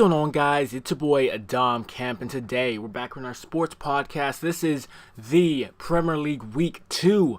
going on, guys? It's your boy Dom Kemp, and today we're back on our sports podcast. This is the Premier League Week 2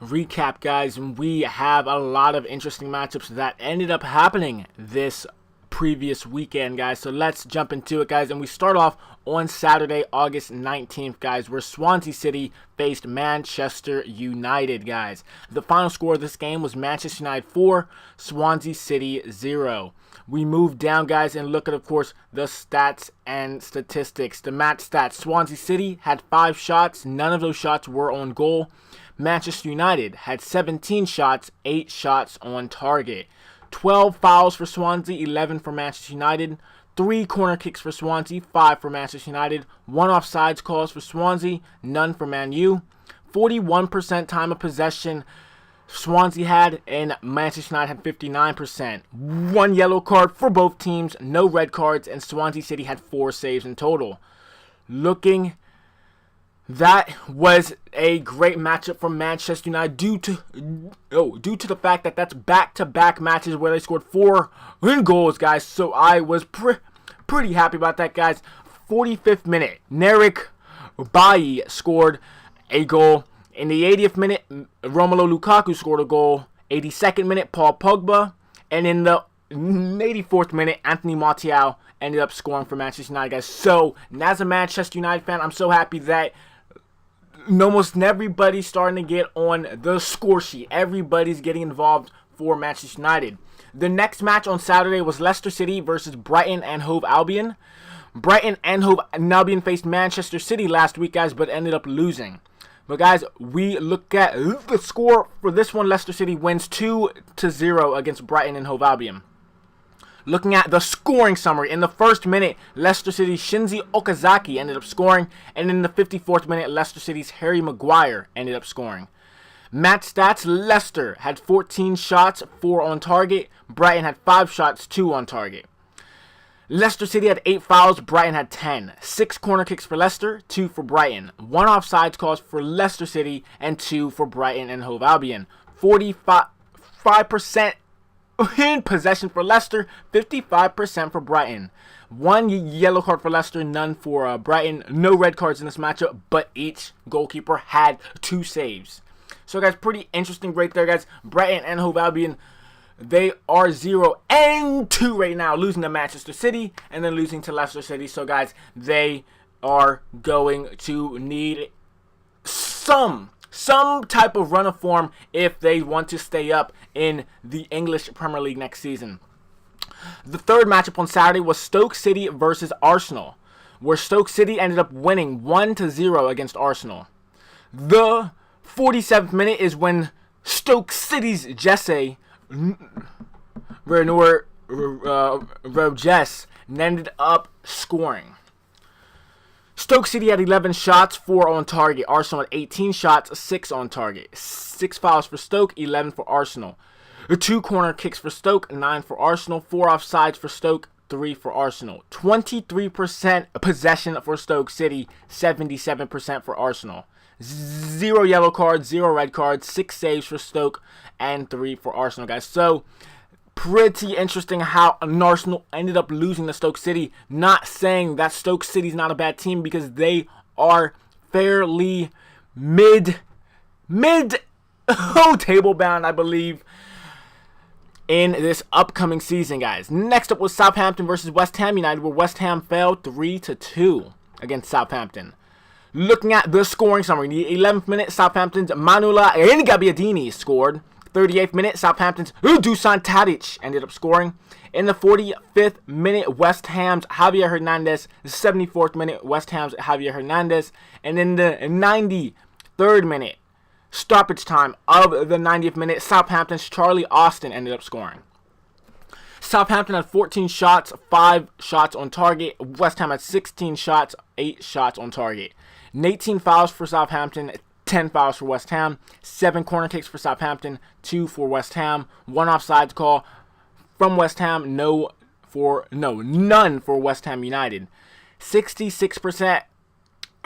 recap, guys, and we have a lot of interesting matchups that ended up happening this previous weekend, guys. So let's jump into it, guys, and we start off on Saturday, August 19th, guys, where Swansea City faced Manchester United, guys. The final score of this game was Manchester United 4, Swansea City 0. We move down, guys, and look at, of course, the stats and statistics. The match stats. Swansea City had 5 shots. None of those shots were on goal. Manchester United had 17 shots, 8 shots on target. 12 fouls for Swansea, 11 for Manchester United. 3 corner kicks for Swansea, 5 for Manchester United. 1 offsides calls for Swansea, none for Man U. 41% time of possession Swansea had, and Manchester United had 59%. 1 yellow card for both teams, no red cards, and Swansea City had 4 saves in total. That was a great matchup for Manchester United due to the fact that that's back-to-back matches where they scored 4 goals, guys. So I was pretty happy about that, guys. 45th minute, Narek Bailly scored a goal. In the 80th minute, Romelu Lukaku scored a goal. 82nd minute, Paul Pogba. And in the 84th minute, Anthony Martial ended up scoring for Manchester United, guys. So, as a Manchester United fan, I'm so happy that almost everybody's starting to get on the score sheet. Everybody's getting involved for Manchester United. The next match on Saturday was Leicester City versus Brighton and Hove Albion. Brighton and Hove Albion faced Manchester City last week, guys, but ended up losing. But, guys, we look at the score for this one. Leicester City wins 2-0 against Brighton and Hove Albion. Looking at the scoring summary, in the first minute, Leicester City's Shinji Okazaki ended up scoring. And in the 54th minute, Leicester City's Harry Maguire ended up scoring. Match stats, Leicester had 14 shots, 4 on target. Brighton had 5 shots, 2 on target. Leicester City had 8 fouls, Brighton had 10. 6 corner kicks for Leicester, 2 for Brighton. 1 offsides calls for Leicester City, and 2 for Brighton and Hove Albion. 45% in possession for Leicester, 55% for Brighton. 1 yellow card for Leicester, none for Brighton. No red cards in this matchup, but each goalkeeper had 2 saves. So, guys, pretty interesting right there, guys. Brighton and Hove Albion, they are 0-2 right now, losing to Manchester City and then losing to Leicester City. So, guys, they are going to need some type of run of form if they want to stay up in the English Premier League next season. The third matchup on Saturday was Stoke City versus Arsenal, where Stoke City ended up winning 1-0 against Arsenal. The 47th minute is when Stoke City's Jesse Rodgers ended up scoring. Stoke City had 11 shots, 4 on target. Arsenal had 18 shots, 6 on target. 6 fouls for Stoke, 11 for Arsenal. 2 corner kicks for Stoke, 9 for Arsenal. 4 offsides for Stoke, 3 for Arsenal. 23% possession for Stoke City, 77% for Arsenal. 0 yellow cards, 0 red cards, 6 saves for Stoke, and 3 for Arsenal, guys. So, pretty interesting how Arsenal ended up losing to Stoke City. Not saying that Stoke City's not a bad team, because they are fairly table bound, I believe, in this upcoming season, guys. Next up was Southampton versus West Ham United, where West Ham fell 3-2 against Southampton. Looking at the scoring summary, in the 11th minute, Southampton's Manuela Gabbiadini scored. 38th minute, Southampton's Dusan Tadic ended up scoring. In the 45th minute, West Ham's Javier Hernandez. The 74th minute, West Ham's Javier Hernandez. And in the 93rd minute, stoppage time of the 90th minute, Southampton's Charlie Austin ended up scoring. Southampton had 14 shots, 5 shots on target. West Ham had 16 shots, 8 shots on target. 18 fouls for Southampton, 10 fouls for West Ham. 7 corner kicks for Southampton, 2 for West Ham. 1 offsides call from West Ham, none for West Ham United. 66%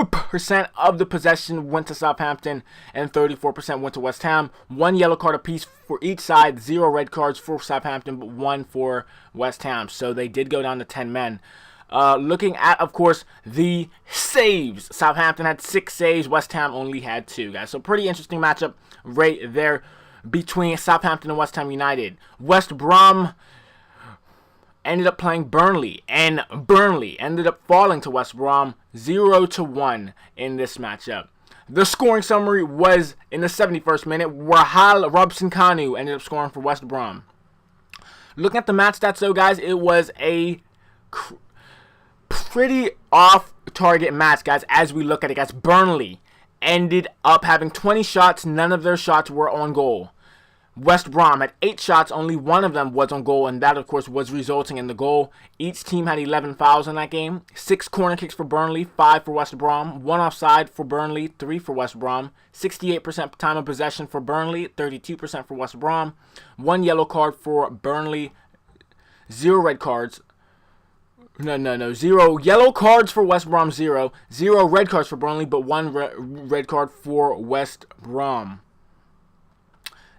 percent of the possession went to Southampton and 34% went to West Ham. 1 yellow card apiece for each side, 0 red cards for Southampton, but 1 for West Ham. So they did go down to 10 men. Looking at, of course, the saves. Southampton had 6 saves. West Ham only had 2, guys. So pretty interesting matchup right there between Southampton and West Ham United. West Brom ended up playing Burnley, and Burnley ended up falling to West Brom 0-1 in this matchup. The scoring summary was in the 71st minute, Rahal Robson-Kanu ended up scoring for West Brom. Looking at the match stats, though, guys, it was a pretty off-target match, guys, as we look at it, guys. Burnley ended up having 20 shots. None of their shots were on goal. West Brom had 8 shots, only 1 of them was on goal, and that, of course, was resulting in the goal. Each team had 11 fouls in that game. 6 corner kicks for Burnley, 5 for West Brom. 1 offside for Burnley, 3 for West Brom. 68% time of possession for Burnley, 32% for West Brom. 1 yellow card for Burnley, 0 red cards. No. 0 yellow cards for West Brom, 0. 0 red cards for Burnley, but 1 red card for West Brom.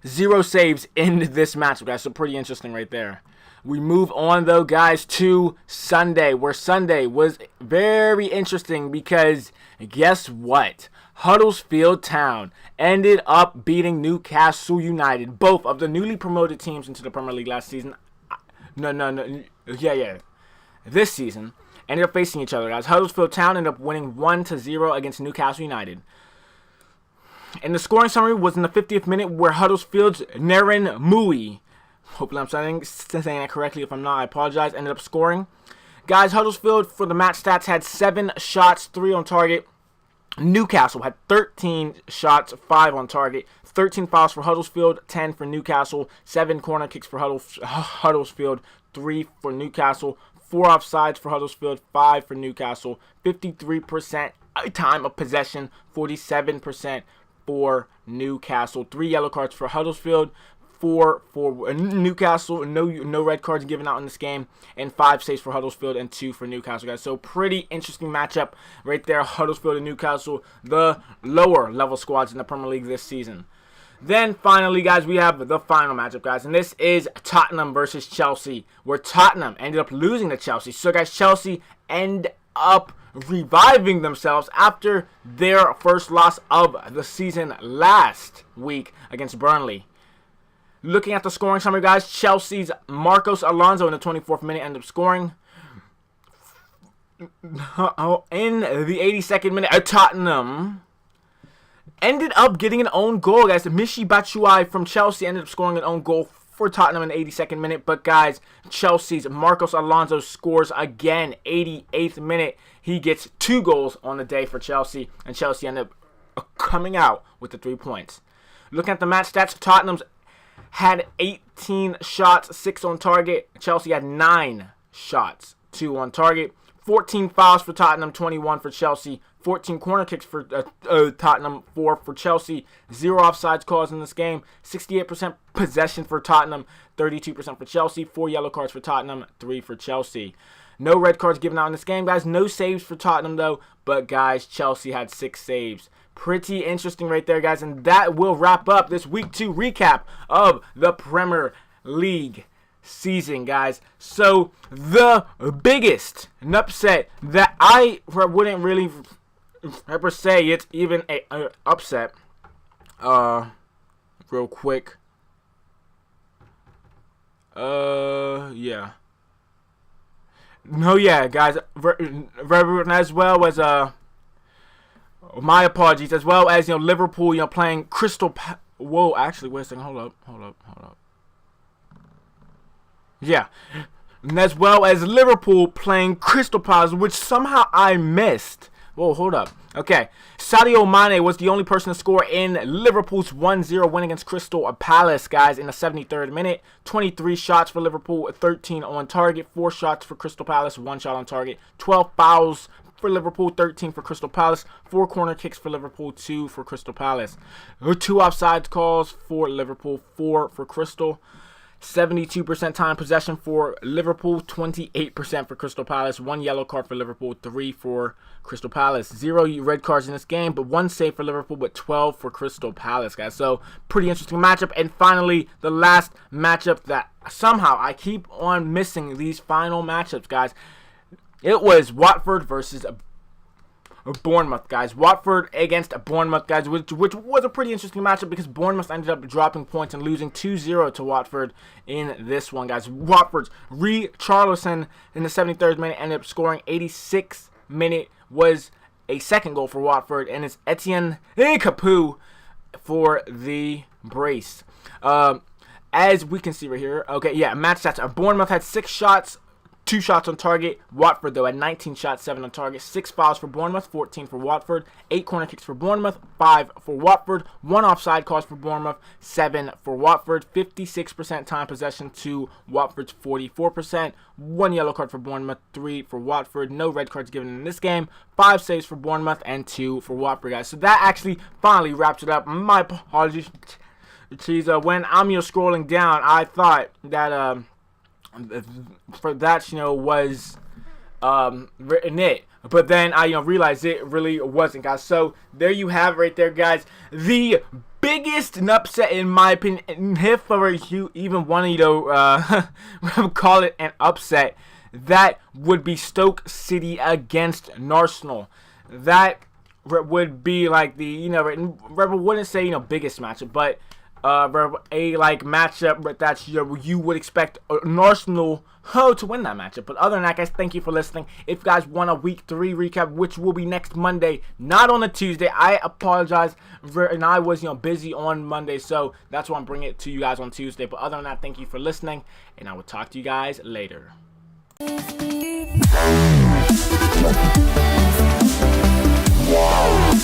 0 saves in this match, guys. So pretty interesting right there. We move on, though, guys, to Sunday, where Sunday was very interesting because guess what? Huddersfield Town ended up beating Newcastle United, both of the newly promoted teams into the Premier League last season. This season ended up facing each other, guys. Huddersfield Town ended up winning 1-0 against Newcastle United. And the scoring summary was in the 50th minute, where Huddersfield's Naren Mui, hopefully I'm saying that correctly. If I'm not, I apologize, ended up scoring. Guys, Huddersfield, for the match stats, had 7 shots, 3 on target. Newcastle had 13 shots, 5 on target. 13 fouls for Huddersfield, 10 for Newcastle. 7 corner kicks for Huddersfield, 3 for Newcastle. 4 offsides for Huddersfield, 5 for Newcastle. 53% time of possession, 47% for Newcastle. 3 yellow cards for Huddersfield, 4 for Newcastle. No red cards given out in this game, and 5 saves for Huddersfield and 2 for Newcastle, guys. So pretty interesting matchup right there. Huddersfield and Newcastle, the lower level squads in the Premier League this season. Then finally, guys, we have the final matchup, guys, and this is Tottenham versus Chelsea, where Tottenham ended up losing to Chelsea. So, guys, Chelsea end up reviving themselves after their first loss of the season last week against Burnley. Looking at the scoring summary, guys, Chelsea's Marcos Alonso in the 24th minute ended up scoring. In the 82nd minute, Tottenham ended up getting an own goal, guys. Michy Batshuayi from Chelsea ended up scoring an own goal for Tottenham in the 82nd minute. But, guys, Chelsea's Marcos Alonso scores again, 88th minute. He gets 2 goals on the day for Chelsea, and Chelsea ended up coming out with the 3 points. Looking at the match stats, Tottenham's had 18 shots, 6 on target. Chelsea had 9 shots, 2 on target. 14 fouls for Tottenham, 21 for Chelsea. 14 corner kicks for Tottenham, 4 for Chelsea. 0 offsides calls in this game. 68% possession for Tottenham, 32% for Chelsea. 4 yellow cards for Tottenham, 3 for Chelsea. No red cards given out in this game, guys. No saves for Tottenham, though. But, guys, Chelsea had 6 saves. Pretty interesting right there, guys. And that will wrap up this Week 2 recap of the Premier League season, guys. So, the biggest upset that I wouldn't really ever say it's even a upset. Real quick. Yeah. No, yeah, guys. As well as my apologies. As well as Liverpool, playing Crystal. Whoa, actually, wait a second. Hold up. Yeah. And as well as Liverpool playing Crystal Palace, which somehow I missed. Whoa, hold up. Okay. Sadio Mane was the only person to score in Liverpool's 1-0 win against Crystal Palace, guys, in the 73rd minute. 23 shots for Liverpool, 13 on target. 4 shots for Crystal Palace, 1 shot on target. 12 fouls for Liverpool, 13 for Crystal Palace. 4 corner kicks for Liverpool, 2 for Crystal Palace. 2 offside calls for Liverpool, 4 for Crystal. 72% time possession for Liverpool, 28% for Crystal Palace. 1 yellow card for Liverpool, 3 for Crystal Palace. 0 red cards in this game, but 1 save for Liverpool, but 12 for Crystal Palace, guys. So, pretty interesting matchup. And finally, the last matchup that somehow I keep on missing these final matchups, guys. It was Watford versus Bournemouth, guys. Watford against Bournemouth, guys, which was a pretty interesting matchup because Bournemouth ended up dropping points and losing 2-0 to Watford in this one, guys. Watford's Richarlison in the 73rd minute ended up scoring. 86th minute was a second goal for Watford, and it's Etienne Capoue for the brace. As we can see right here, okay, yeah, match stats. Bournemouth had 6 shots, 2 shots on target. Watford, though, had 19 shots, 7 on target. 6 fouls for Bournemouth, 14 for Watford. 8 corner kicks for Bournemouth, 5 for Watford. 1 offside calls for Bournemouth, 7 for Watford. 56% time possession to Watford's 44%. 1 yellow card for Bournemouth, 3 for Watford. No red cards given in this game. 5 saves for Bournemouth and 2 for Watford, guys. So that actually finally wraps it up. My apologies. Jeez, when I'm scrolling down, I thought that for that was written it, but then I realized it really wasn't, guys. So there you have it right there, guys. The biggest upset, in my opinion, if you even want to call it an upset, that would be Stoke City against Arsenal. That would be like the Rebel wouldn't say biggest matchup, but a matchup that you would expect Arsenal to win that matchup. But other than that, guys, thank you for listening. If you guys want a week 3 recap, which will be next Monday, not on a Tuesday, I apologize, and I was busy on Monday, so that's why I'm bringing it to you guys on Tuesday. But other than that, thank you for listening, and I will talk to you guys later. Wow.